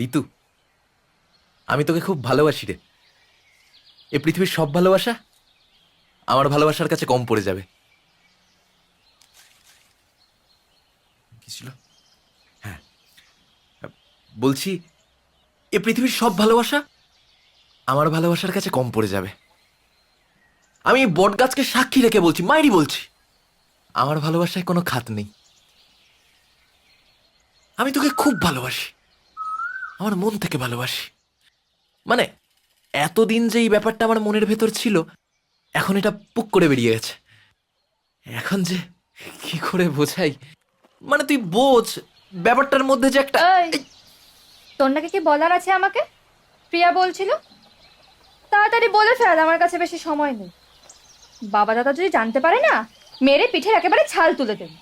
ঋতু, আমি তোকে খুব ভালোবাসি রে। এ পৃথিবীর সব ভালোবাসা আমার ভালোবাসার কাছে কম পড়ে যাবে। কি ছিল? হ্যাঁ, বলছি এ পৃথিবীর সব ভালোবাসা আমার ভালোবাসার কাছে কম পড়ে যাবে। আমি এই বট গাছকে সাক্ষী রেখে বলছি, মাইরি বলছি, আমার ভালোবাসায় কোনো খাত নেই। আমি তোকে খুব ভালোবাসি, আমার মন থেকে ভালোবাসি। মানে এতদিন যে এই ব্যাপারটা আমার মনের ভেতর ছিল, এখন এটা পুক করে বেরিয়ে গেছে। এখন যে কি করে বোঝাই, মানে তুই বোঝ ব্যাপারটার মধ্যে যে একটা এই, তোর নাকি কি বলার আছে আমাকে? প্রিয়া বলছিল। তাড়াতাড়ি বলে ফেল, আমার কাছে বেশি সময় নেই। বাবা দাদা যদি জানতে পারে না, মেরে পিঠের একেবারে ছাল তুলে দেবে।